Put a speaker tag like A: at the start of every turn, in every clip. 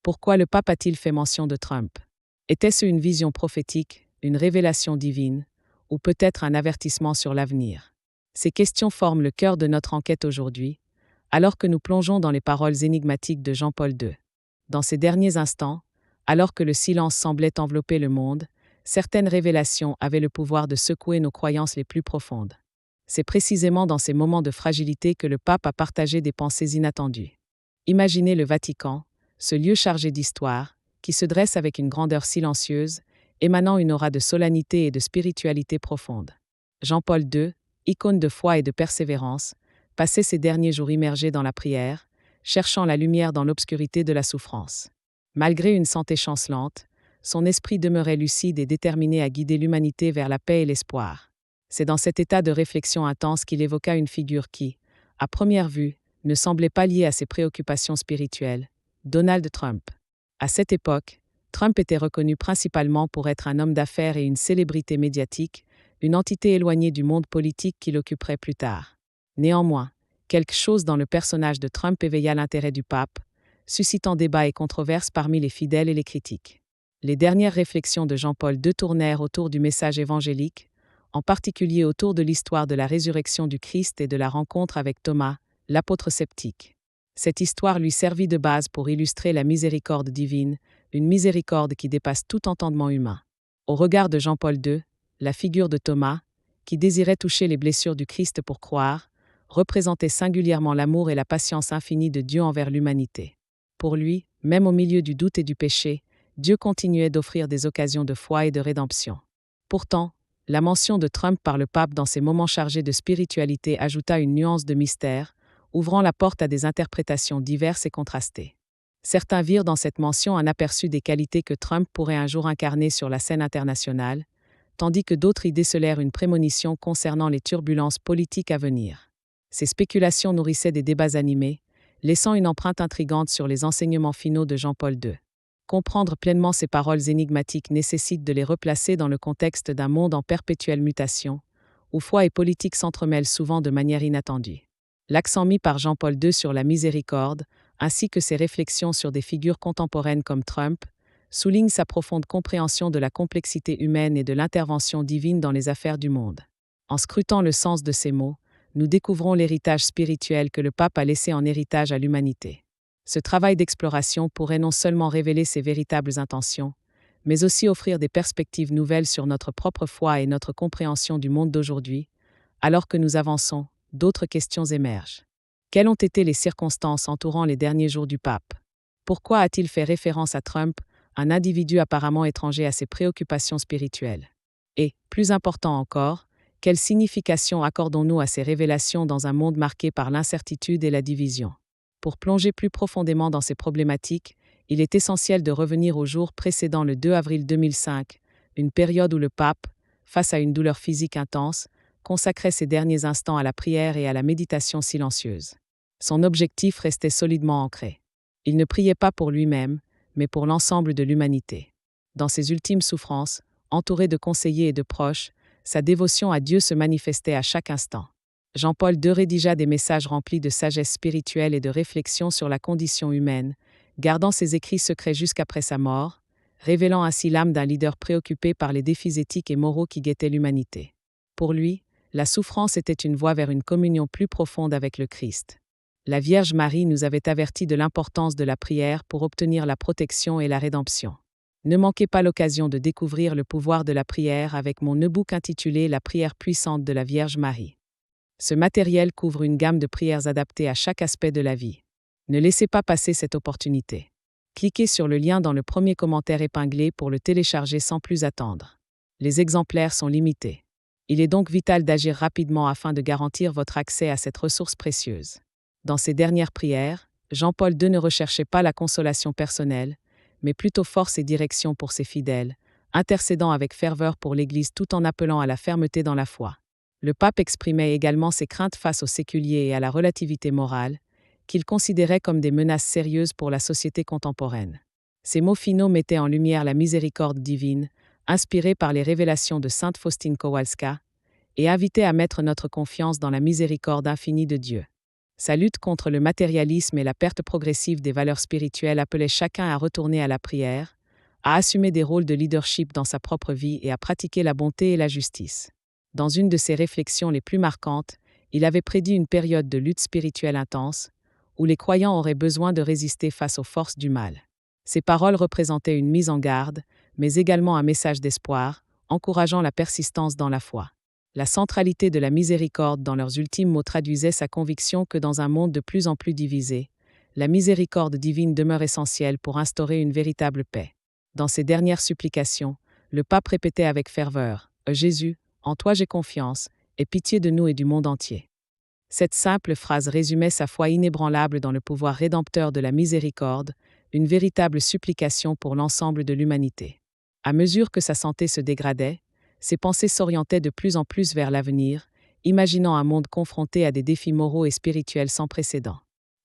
A: Pourquoi le pape a-t-il fait mention de Trump? Était-ce une vision prophétique, une révélation divine, ou peut-être un avertissement sur l'avenir? Ces questions forment le cœur de notre enquête aujourd'hui, alors que nous plongeons dans les paroles énigmatiques de Jean-Paul II. Dans ces derniers instants, alors que le silence semblait envelopper le monde, certaines révélations avaient le pouvoir de secouer nos croyances les plus profondes. C'est précisément dans ces moments de fragilité que le pape a partagé des pensées inattendues. Imaginez le Vatican, ce lieu chargé d'histoire, qui se dresse avec une grandeur silencieuse, émanant une aura de solennité et de spiritualité profonde. Jean-Paul II, icône de foi et de persévérance, passait ses derniers jours immergé dans la prière, cherchant la lumière dans l'obscurité de la souffrance. Malgré une santé chancelante, son esprit demeurait lucide et déterminé à guider l'humanité vers la paix et l'espoir. C'est dans cet état de réflexion intense qu'il évoqua une figure qui, à première vue, ne semblait pas liée à ses préoccupations spirituelles, Donald Trump. À cette époque, Trump était reconnu principalement pour être un homme d'affaires et une célébrité médiatique, une entité éloignée du monde politique qui l'occuperait plus tard. Néanmoins, quelque chose dans le personnage de Trump éveilla l'intérêt du pape, suscitant débats et controverses parmi les fidèles et les critiques. Les dernières réflexions de Jean-Paul II tournèrent autour du message évangélique, en particulier autour de l'histoire de la résurrection du Christ et de la rencontre avec Thomas, l'apôtre sceptique. Cette histoire lui servit de base pour illustrer la miséricorde divine, une miséricorde qui dépasse tout entendement humain. Au regard de Jean-Paul II, la figure de Thomas, qui désirait toucher les blessures du Christ pour croire, représentait singulièrement l'amour et la patience infinie de Dieu envers l'humanité. Pour lui, même au milieu du doute et du péché, Dieu continuait d'offrir des occasions de foi et de rédemption. Pourtant, la mention de Trump par le pape dans ces moments chargés de spiritualité ajouta une nuance de mystère, ouvrant la porte à des interprétations diverses et contrastées. Certains virent dans cette mention un aperçu des qualités que Trump pourrait un jour incarner sur la scène internationale, tandis que d'autres y décelèrent une prémonition concernant les turbulences politiques à venir. Ces spéculations nourrissaient des débats animés, laissant une empreinte intrigante sur les enseignements finaux de Jean-Paul II. Comprendre pleinement ces paroles énigmatiques nécessite de les replacer dans le contexte d'un monde en perpétuelle mutation, où foi et politique s'entremêlent souvent de manière inattendue. L'accent mis par Jean-Paul II sur la miséricorde, ainsi que ses réflexions sur des figures contemporaines comme Trump, soulignent sa profonde compréhension de la complexité humaine et de l'intervention divine dans les affaires du monde. En scrutant le sens de ces mots, nous découvrons l'héritage spirituel que le pape a laissé en héritage à l'humanité. Ce travail d'exploration pourrait non seulement révéler ses véritables intentions, mais aussi offrir des perspectives nouvelles sur notre propre foi et notre compréhension du monde d'aujourd'hui. Alors que nous avançons, d'autres questions émergent. Quelles ont été les circonstances entourant les derniers jours du pape? Pourquoi a-t-il fait référence à Trump, un individu apparemment étranger à ses préoccupations spirituelles? Et, plus important encore, quelle signification accordons-nous à ces révélations dans un monde marqué par l'incertitude et la division? Pour plonger plus profondément dans ces problématiques, il est essentiel de revenir au jour précédant le 2 avril 2005, une période où le pape, face à une douleur physique intense, consacrait ses derniers instants à la prière et à la méditation silencieuse. Son objectif restait solidement ancré. Il ne priait pas pour lui-même, mais pour l'ensemble de l'humanité. Dans ses ultimes souffrances, entouré de conseillers et de proches, sa dévotion à Dieu se manifestait à chaque instant. Jean-Paul II rédigea des messages remplis de sagesse spirituelle et de réflexion sur la condition humaine, gardant ses écrits secrets jusqu'après sa mort, révélant ainsi l'âme d'un leader préoccupé par les défis éthiques et moraux qui guettaient l'humanité. Pour lui, la souffrance était une voie vers une communion plus profonde avec le Christ. La Vierge Marie nous avait avertis de l'importance de la prière pour obtenir la protection et la rédemption. Ne manquez pas l'occasion de découvrir le pouvoir de la prière avec mon e-book intitulé La prière puissante de la Vierge Marie. Ce matériel couvre une gamme de prières adaptées à chaque aspect de la vie. Ne laissez pas passer cette opportunité. Cliquez sur le lien dans le premier commentaire épinglé pour le télécharger sans plus attendre. Les exemplaires sont limités. Il est donc vital d'agir rapidement afin de garantir votre accès à cette ressource précieuse. Dans ses dernières prières, Jean-Paul II ne recherchait pas la consolation personnelle, mais plutôt force et direction pour ses fidèles, intercédant avec ferveur pour l'Église tout en appelant à la fermeté dans la foi. Le pape exprimait également ses craintes face aux séculiers et à la relativité morale, qu'il considérait comme des menaces sérieuses pour la société contemporaine. Ces mots finaux mettaient en lumière la miséricorde divine, inspirée par les révélations de sainte Faustine Kowalska, et invitaient à mettre notre confiance dans la miséricorde infinie de Dieu. Sa lutte contre le matérialisme et la perte progressive des valeurs spirituelles appelait chacun à retourner à la prière, à assumer des rôles de leadership dans sa propre vie et à pratiquer la bonté et la justice. Dans une de ses réflexions les plus marquantes, il avait prédit une période de lutte spirituelle intense, où les croyants auraient besoin de résister face aux forces du mal. Ces paroles représentaient une mise en garde, mais également un message d'espoir, encourageant la persistance dans la foi. La centralité de la miséricorde dans leurs ultimes mots traduisait sa conviction que dans un monde de plus en plus divisé, la miséricorde divine demeure essentielle pour instaurer une véritable paix. Dans ses dernières supplications, le pape répétait avec ferveur « Jésus, en toi j'ai confiance, aie pitié de nous et du monde entier ». Cette simple phrase résumait sa foi inébranlable dans le pouvoir rédempteur de la miséricorde, une véritable supplication pour l'ensemble de l'humanité. À mesure que sa santé se dégradait, ses pensées s'orientaient de plus en plus vers l'avenir, imaginant un monde confronté à des défis moraux et spirituels sans précédent.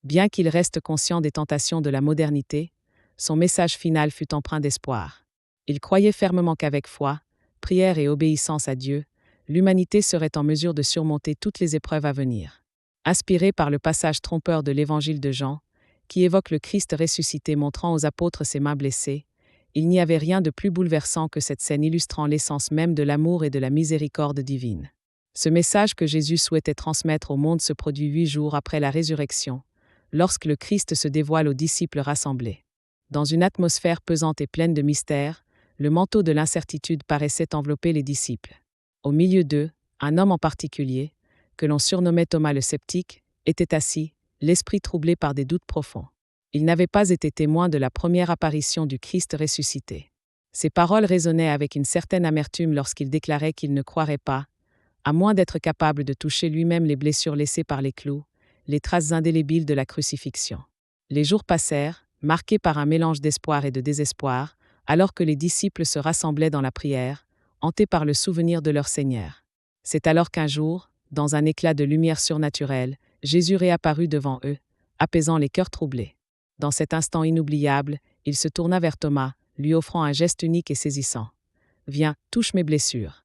A: Bien qu'il reste conscient des tentations de la modernité, son message final fut empreint d'espoir. Il croyait fermement qu'avec foi, prière et obéissance à Dieu, l'humanité serait en mesure de surmonter toutes les épreuves à venir. Inspiré par le passage trompeur de l'Évangile de Jean, qui évoque le Christ ressuscité montrant aux apôtres ses mains blessées, il n'y avait rien de plus bouleversant que cette scène illustrant l'essence même de l'amour et de la miséricorde divine. Ce message que Jésus souhaitait transmettre au monde se produit 8 jours après la résurrection, lorsque le Christ se dévoile aux disciples rassemblés. Dans une atmosphère pesante et pleine de mystères, le manteau de l'incertitude paraissait envelopper les disciples. Au milieu d'eux, un homme en particulier, que l'on surnommait Thomas le sceptique, était assis, l'esprit troublé par des doutes profonds. Il n'avait pas été témoin de la première apparition du Christ ressuscité. Ses paroles résonnaient avec une certaine amertume lorsqu'il déclarait qu'il ne croirait pas, à moins d'être capable de toucher lui-même les blessures laissées par les clous, les traces indélébiles de la crucifixion. Les jours passèrent, marqués par un mélange d'espoir et de désespoir, alors que les disciples se rassemblaient dans la prière, hantés par le souvenir de leur Seigneur. C'est alors qu'un jour, dans un éclat de lumière surnaturelle, Jésus réapparut devant eux, apaisant les cœurs troublés. Dans cet instant inoubliable, il se tourna vers Thomas, lui offrant un geste unique et saisissant. « Viens, touche mes blessures. »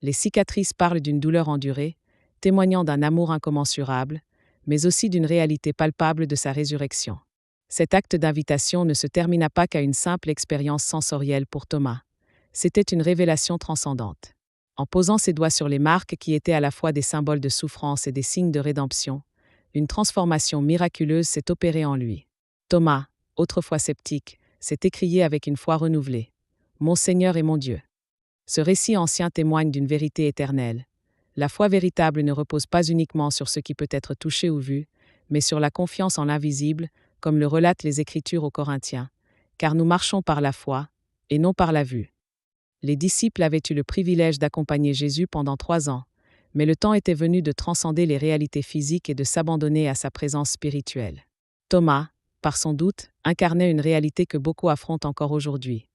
A: Les cicatrices parlent d'une douleur endurée, témoignant d'un amour incommensurable, mais aussi d'une réalité palpable de sa résurrection. Cet acte d'invitation ne se termina pas qu'à une simple expérience sensorielle pour Thomas. C'était une révélation transcendante. En posant ses doigts sur les marques qui étaient à la fois des symboles de souffrance et des signes de rédemption, une transformation miraculeuse s'est opérée en lui. Thomas, autrefois sceptique, s'est écrié avec une foi renouvelée. « Mon Seigneur et mon Dieu ». Ce récit ancien témoigne d'une vérité éternelle. La foi véritable ne repose pas uniquement sur ce qui peut être touché ou vu, mais sur la confiance en l'invisible, comme le relatent les Écritures aux Corinthiens, car nous marchons par la foi, et non par la vue. Les disciples avaient eu le privilège d'accompagner Jésus pendant 3 ans, mais le temps était venu de transcender les réalités physiques et de s'abandonner à sa présence spirituelle. Thomas, par son doute, incarnait une réalité que beaucoup affrontent encore aujourd'hui,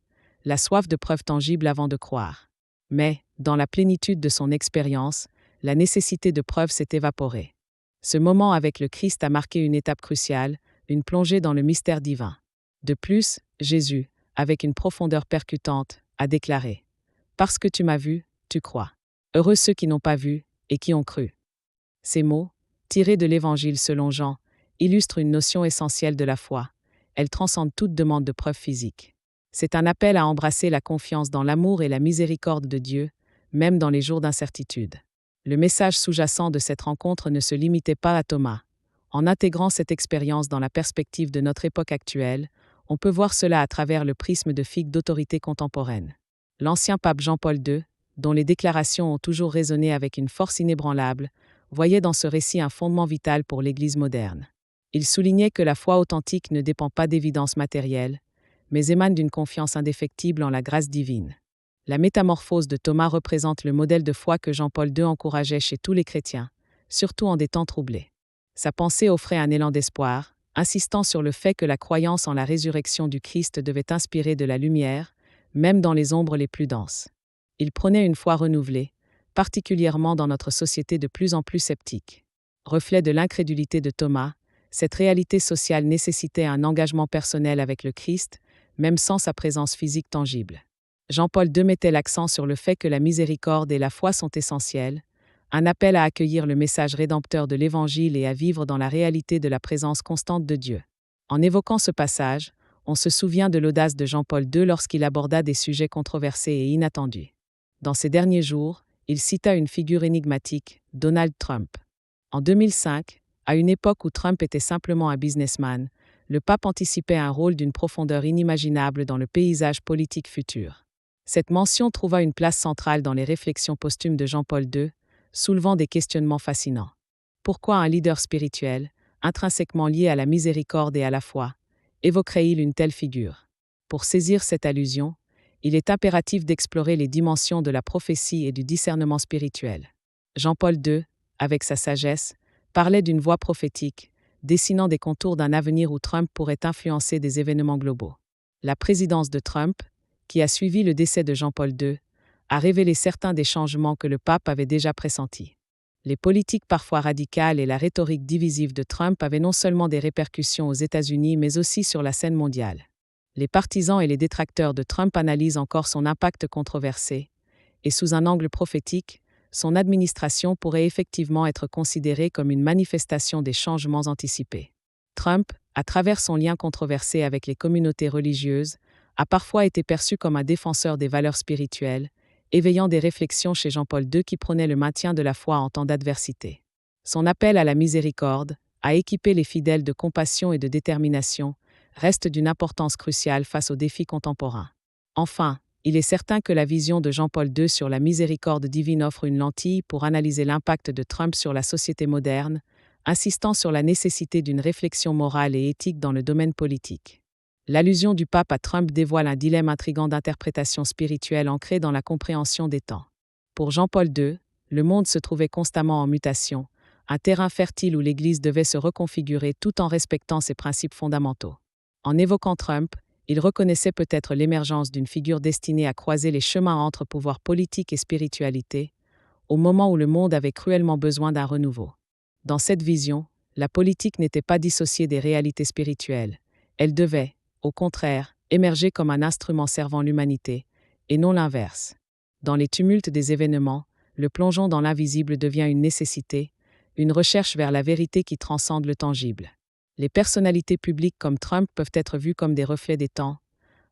A: la soif de preuves tangibles avant de croire. Mais, dans la plénitude de son expérience, la nécessité de preuves s'est évaporée. Ce moment avec le Christ a marqué une étape cruciale, une plongée dans le mystère divin. De plus, Jésus, avec une profondeur percutante, a déclaré « Parce que tu m'as vu, tu crois. Heureux ceux qui n'ont pas vu et qui ont cru. » Ces mots, tirés de l'Évangile selon Jean, illustrent une notion essentielle de la foi. Elle transcende toute demande de preuve physique. C'est un appel à embrasser la confiance dans l'amour et la miséricorde de Dieu, même dans les jours d'incertitude. Le message sous-jacent de cette rencontre ne se limitait pas à Thomas. En intégrant cette expérience dans la perspective de notre époque actuelle, on peut voir cela à travers le prisme de figues d'autorité contemporaine. L'ancien pape Jean-Paul II, dont les déclarations ont toujours résonné avec une force inébranlable, voyait dans ce récit un fondement vital pour l'Église moderne. Il soulignait que la foi authentique ne dépend pas d'évidences matérielles, mais émane d'une confiance indéfectible en la grâce divine. La métamorphose de Thomas représente le modèle de foi que Jean-Paul II encourageait chez tous les chrétiens, surtout en des temps troublés. Sa pensée offrait un élan d'espoir, insistant sur le fait que la croyance en la résurrection du Christ devait inspirer de la lumière, même dans les ombres les plus denses. Il prônait une foi renouvelée, particulièrement dans notre société de plus en plus sceptique. Reflet de l'incrédulité de Thomas, cette réalité sociale nécessitait un engagement personnel avec le Christ, même sans sa présence physique tangible. Jean-Paul II mettait l'accent sur le fait que la miséricorde et la foi sont essentielles, un appel à accueillir le message rédempteur de l'Évangile et à vivre dans la réalité de la présence constante de Dieu. En évoquant ce passage, on se souvient de l'audace de Jean-Paul II lorsqu'il aborda des sujets controversés et inattendus. Dans ces derniers jours, il cita une figure énigmatique, Donald Trump. En 2005, à une époque où Trump était simplement un businessman, le pape anticipait un rôle d'une profondeur inimaginable dans le paysage politique futur. Cette mention trouva une place centrale dans les réflexions posthumes de Jean-Paul II, soulevant des questionnements fascinants. Pourquoi un leader spirituel, intrinsèquement lié à la miséricorde et à la foi, évoquerait-il une telle figure? Pour saisir cette allusion, il est impératif d'explorer les dimensions de la prophétie et du discernement spirituel. Jean-Paul II, avec sa sagesse, parlait d'une voix prophétique, dessinant des contours d'un avenir où Trump pourrait influencer des événements globaux. La présidence de Trump, qui a suivi le décès de Jean-Paul II, a révélé certains des changements que le pape avait déjà pressentis. Les politiques parfois radicales et la rhétorique divisive de Trump avaient non seulement des répercussions aux États-Unis mais aussi sur la scène mondiale. Les partisans et les détracteurs de Trump analysent encore son impact controversé, et sous un angle prophétique, son administration pourrait effectivement être considérée comme une manifestation des changements anticipés. Trump, à travers son lien controversé avec les communautés religieuses, a parfois été perçu comme un défenseur des valeurs spirituelles, éveillant des réflexions chez Jean-Paul II qui prônait le maintien de la foi en temps d'adversité. Son appel à la miséricorde, à équiper les fidèles de compassion et de détermination, reste d'une importance cruciale face aux défis contemporains. Enfin, il est certain que la vision de Jean-Paul II sur la miséricorde divine offre une lentille pour analyser l'impact de Trump sur la société moderne, insistant sur la nécessité d'une réflexion morale et éthique dans le domaine politique. L'allusion du pape à Trump dévoile un dilemme intrigant d'interprétation spirituelle ancré dans la compréhension des temps. Pour Jean-Paul II, le monde se trouvait constamment en mutation, un terrain fertile où l'Église devait se reconfigurer tout en respectant ses principes fondamentaux. En évoquant Trump, il reconnaissait peut-être l'émergence d'une figure destinée à croiser les chemins entre pouvoir politique et spiritualité, au moment où le monde avait cruellement besoin d'un renouveau. Dans cette vision, la politique n'était pas dissociée des réalités spirituelles. Elle devait, au contraire, émerger comme un instrument servant l'humanité, et non l'inverse. Dans les tumultes des événements, le plongeon dans l'invisible devient une nécessité, une recherche vers la vérité qui transcende le tangible. Les personnalités publiques comme Trump peuvent être vues comme des reflets des temps,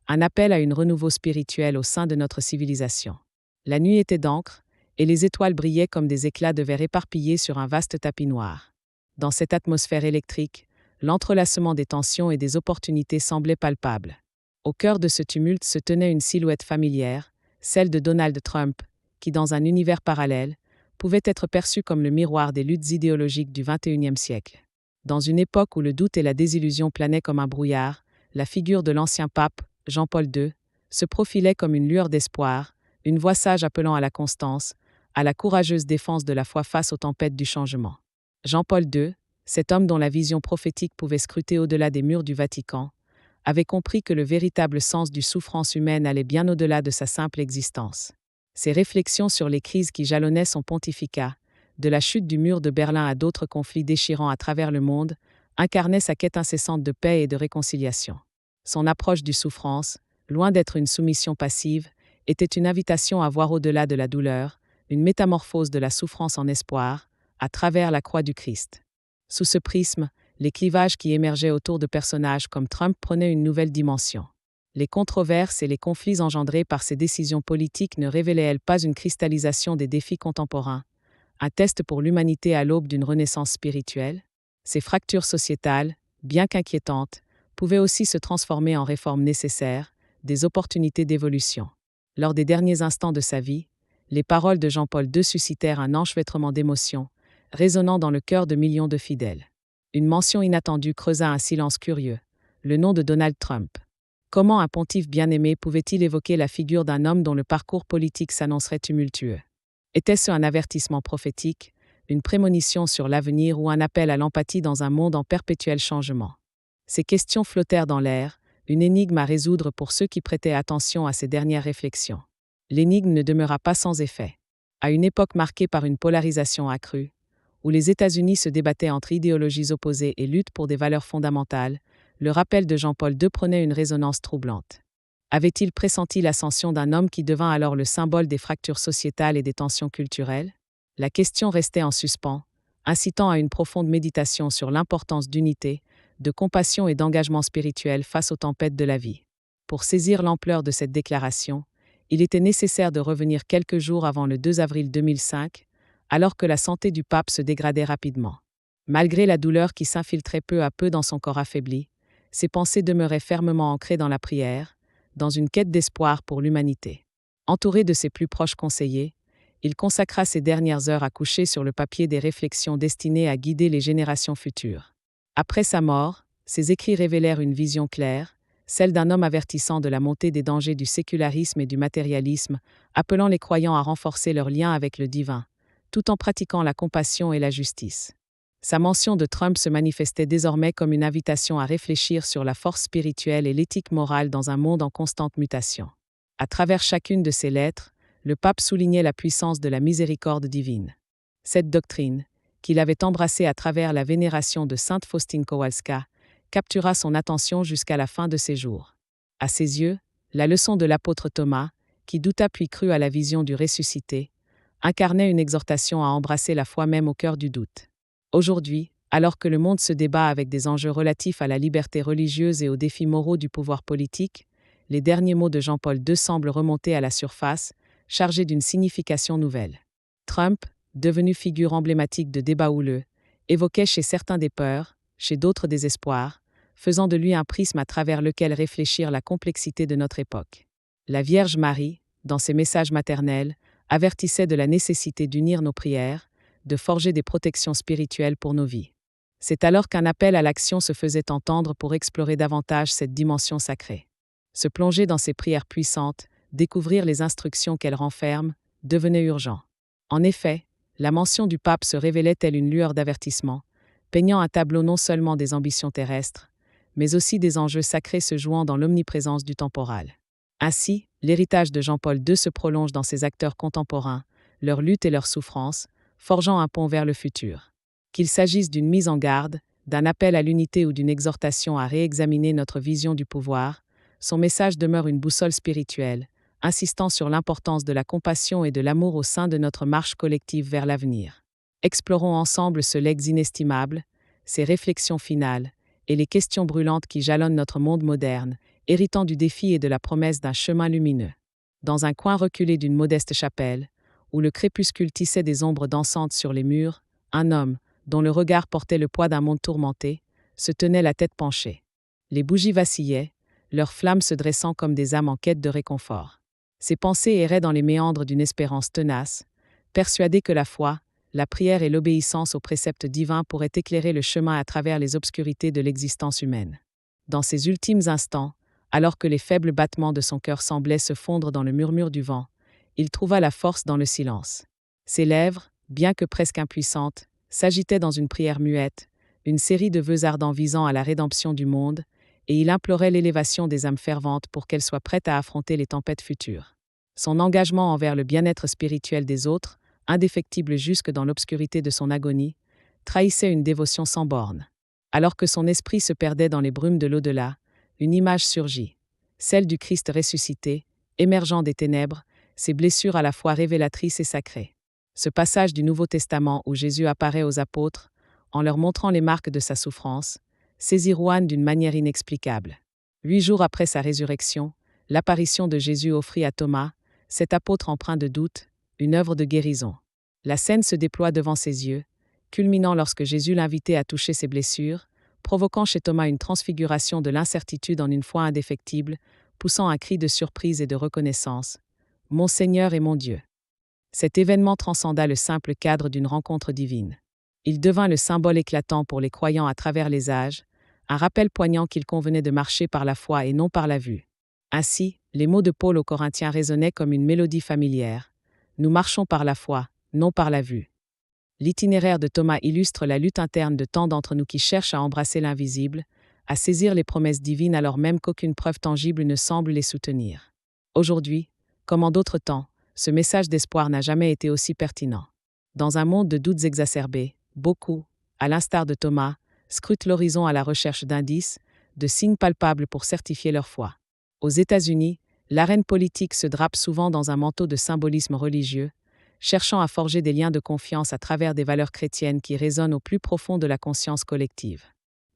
A: un appel à une renouveau spirituel au sein de notre civilisation. La nuit était d'encre, et les étoiles brillaient comme des éclats de verre éparpillés sur un vaste tapis noir. Dans cette atmosphère électrique, l'entrelacement des tensions et des opportunités semblait palpable. Au cœur de ce tumulte se tenait une silhouette familière, celle de Donald Trump, qui, dans un univers parallèle, pouvait être perçu comme le miroir des luttes idéologiques du XXIe siècle. Dans une époque où le doute et la désillusion planaient comme un brouillard, la figure de l'ancien pape, Jean-Paul II, se profilait comme une lueur d'espoir, une voix sage appelant à la constance, à la courageuse défense de la foi face aux tempêtes du changement. Jean-Paul II, cet homme dont la vision prophétique pouvait scruter au-delà des murs du Vatican, avait compris que le véritable sens du souffrance humaine allait bien au-delà de sa simple existence. Ses réflexions sur les crises qui jalonnaient son pontificat, de la chute du mur de Berlin à d'autres conflits déchirants à travers le monde, incarnaient sa quête incessante de paix et de réconciliation. Son approche du souffrance, loin d'être une soumission passive, était une invitation à voir au-delà de la douleur, une métamorphose de la souffrance en espoir, à travers la croix du Christ. Sous ce prisme, les clivages qui émergeaient autour de personnages comme Trump prenaient une nouvelle dimension. Les controverses et les conflits engendrés par ces décisions politiques ne révélaient-elles pas une cristallisation des défis contemporains, un test pour l'humanité à l'aube d'une renaissance spirituelle? Ces fractures sociétales, bien qu'inquiétantes, pouvaient aussi se transformer en réformes nécessaires, des opportunités d'évolution. Lors des derniers instants de sa vie, les paroles de Jean-Paul II suscitèrent un enchevêtrement d'émotions, résonnant dans le cœur de millions de fidèles. Une mention inattendue creusa un silence curieux, le nom de Donald Trump. Comment un pontife bien-aimé pouvait-il évoquer la figure d'un homme dont le parcours politique s'annoncerait tumultueux? Était-ce un avertissement prophétique, une prémonition sur l'avenir ou un appel à l'empathie dans un monde en perpétuel changement? Ces questions flottèrent dans l'air, une énigme à résoudre pour ceux qui prêtaient attention à ces dernières réflexions. L'énigme ne demeura pas sans effet. À une époque marquée par une polarisation accrue, où les États-Unis se débattaient entre idéologies opposées et luttent pour des valeurs fondamentales, le rappel de Jean-Paul II prenait une résonance troublante. Avait-il pressenti l'ascension d'un homme qui devint alors le symbole des fractures sociétales et des tensions culturelles? La question restait en suspens, incitant à une profonde méditation sur l'importance d'unité, de compassion et d'engagement spirituel face aux tempêtes de la vie. Pour saisir l'ampleur de cette déclaration, il était nécessaire de revenir quelques jours avant le 2 avril 2005, alors que la santé du pape se dégradait rapidement. Malgré la douleur qui s'infiltrait peu à peu dans son corps affaibli, ses pensées demeuraient fermement ancrées dans la prière, dans une quête d'espoir pour l'humanité. Entouré de ses plus proches conseillers, il consacra ses dernières heures à coucher sur le papier des réflexions destinées à guider les générations futures. Après sa mort, ses écrits révélèrent une vision claire, celle d'un homme avertissant de la montée des dangers du sécularisme et du matérialisme, appelant les croyants à renforcer leur lien avec le divin, tout en pratiquant la compassion et la justice. Sa mention de Trump se manifestait désormais comme une invitation à réfléchir sur la force spirituelle et l'éthique morale dans un monde en constante mutation. À travers chacune de ses lettres, le pape soulignait la puissance de la miséricorde divine. Cette doctrine, qu'il avait embrassée à travers la vénération de sainte Faustine Kowalska, captura son attention jusqu'à la fin de ses jours. À ses yeux, la leçon de l'apôtre Thomas, qui douta puis crut à la vision du ressuscité, incarnait une exhortation à embrasser la foi même au cœur du doute. Aujourd'hui, alors que le monde se débat avec des enjeux relatifs à la liberté religieuse et aux défis moraux du pouvoir politique, les derniers mots de Jean-Paul II semblent remonter à la surface, chargés d'une signification nouvelle. Trump, devenu figure emblématique de débats houleux, évoquait chez certains des peurs, chez d'autres des espoirs, faisant de lui un prisme à travers lequel réfléchir la complexité de notre époque. La Vierge Marie, dans ses messages maternels, avertissait de la nécessité d'unir nos prières, de forger des protections spirituelles pour nos vies. C'est alors qu'un appel à l'action se faisait entendre pour explorer davantage cette dimension sacrée. Se plonger dans ces prières puissantes, découvrir les instructions qu'elles renferment, devenait urgent. En effet, la mention du pape se révélait telle une lueur d'avertissement, peignant un tableau non seulement des ambitions terrestres, mais aussi des enjeux sacrés se jouant dans l'omniprésence du temporal. Ainsi, l'héritage de Jean-Paul II se prolonge dans ses acteurs contemporains, leur lutte et leur souffrance, forgeant un pont vers le futur. Qu'il s'agisse d'une mise en garde, d'un appel à l'unité ou d'une exhortation à réexaminer notre vision du pouvoir, son message demeure une boussole spirituelle, insistant sur l'importance de la compassion et de l'amour au sein de notre marche collective vers l'avenir. Explorons ensemble ce legs inestimable, ses réflexions finales, et les questions brûlantes qui jalonnent notre monde moderne, héritant du défi et de la promesse d'un chemin lumineux. Dans un coin reculé d'une modeste chapelle, où le crépuscule tissait des ombres dansantes sur les murs, un homme, dont le regard portait le poids d'un monde tourmenté, se tenait la tête penchée. Les bougies vacillaient, leurs flammes se dressant comme des âmes en quête de réconfort. Ses pensées erraient dans les méandres d'une espérance tenace, persuadé que la foi, la prière et l'obéissance aux préceptes divins pourraient éclairer le chemin à travers les obscurités de l'existence humaine. Dans ces ultimes instants, alors que les faibles battements de son cœur semblaient se fondre dans le murmure du vent, il trouva la force dans le silence. Ses lèvres, bien que presque impuissantes, s'agitaient dans une prière muette, une série de vœux ardents visant à la rédemption du monde, et il implorait l'élévation des âmes ferventes pour qu'elles soient prêtes à affronter les tempêtes futures. Son engagement envers le bien-être spirituel des autres, indéfectible jusque dans l'obscurité de son agonie, trahissait une dévotion sans bornes. Alors que son esprit se perdait dans les brumes de l'au-delà, une image surgit, celle du Christ ressuscité, émergeant des ténèbres, ses blessures à la fois révélatrices et sacrées. Ce passage du Nouveau Testament où Jésus apparaît aux apôtres, en leur montrant les marques de sa souffrance, saisit Roanne d'une manière inexplicable. 8 jours après sa résurrection, l'apparition de Jésus offrit à Thomas, cet apôtre empreint de doute, une œuvre de guérison. La scène se déploie devant ses yeux, culminant lorsque Jésus l'invitait à toucher ses blessures, provoquant chez Thomas une transfiguration de l'incertitude en une foi indéfectible, poussant un cri de surprise et de reconnaissance. « Mon Seigneur et mon Dieu !» Cet événement transcenda le simple cadre d'une rencontre divine. Il devint le symbole éclatant pour les croyants à travers les âges, un rappel poignant qu'il convenait de marcher par la foi et non par la vue. Ainsi, les mots de Paul aux Corinthiens résonnaient comme une mélodie familière. Nous marchons par la foi, non par la vue. L'itinéraire de Thomas illustre la lutte interne de tant d'entre nous qui cherchent à embrasser l'invisible, à saisir les promesses divines alors même qu'aucune preuve tangible ne semble les soutenir. Aujourd'hui, comme en d'autres temps, ce message d'espoir n'a jamais été aussi pertinent. Dans un monde de doutes exacerbés, beaucoup, à l'instar de Thomas, scrutent l'horizon à la recherche d'indices, de signes palpables pour certifier leur foi. Aux États-Unis, l'arène politique se drape souvent dans un manteau de symbolisme religieux, cherchant à forger des liens de confiance à travers des valeurs chrétiennes qui résonnent au plus profond de la conscience collective.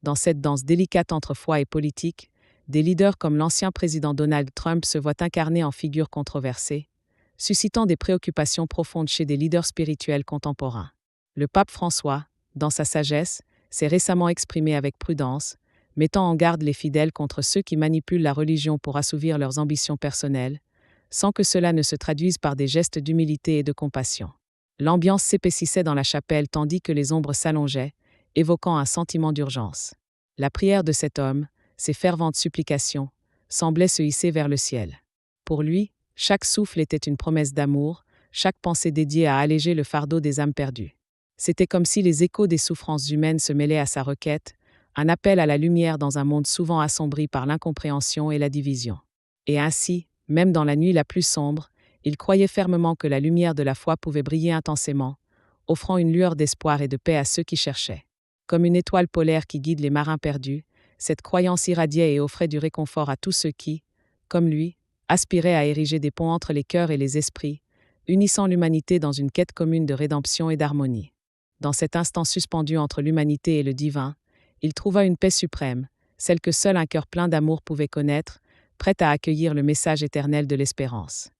A: Dans cette danse délicate entre foi et politique, des leaders comme l'ancien président Donald Trump se voient incarner en figures controversées, suscitant des préoccupations profondes chez des leaders spirituels contemporains. Le pape François, dans sa sagesse, s'est récemment exprimé avec prudence, mettant en garde les fidèles contre ceux qui manipulent la religion pour assouvir leurs ambitions personnelles, sans que cela ne se traduise par des gestes d'humilité et de compassion. L'ambiance s'épaississait dans la chapelle tandis que les ombres s'allongeaient, évoquant un sentiment d'urgence. La prière de cet homme, ses ferventes supplications, semblaient se hisser vers le ciel. Pour lui, chaque souffle était une promesse d'amour, chaque pensée dédiée à alléger le fardeau des âmes perdues. C'était comme si les échos des souffrances humaines se mêlaient à sa requête, un appel à la lumière dans un monde souvent assombri par l'incompréhension et la division. Et ainsi, même dans la nuit la plus sombre, il croyait fermement que la lumière de la foi pouvait briller intensément, offrant une lueur d'espoir et de paix à ceux qui cherchaient. Comme une étoile polaire qui guide les marins perdus, cette croyance irradiait et offrait du réconfort à tous ceux qui, comme lui, aspiraient à ériger des ponts entre les cœurs et les esprits, unissant l'humanité dans une quête commune de rédemption et d'harmonie. Dans cet instant suspendu entre l'humanité et le divin, il trouva une paix suprême, celle que seul un cœur plein d'amour pouvait connaître, prête à accueillir le message éternel de l'espérance.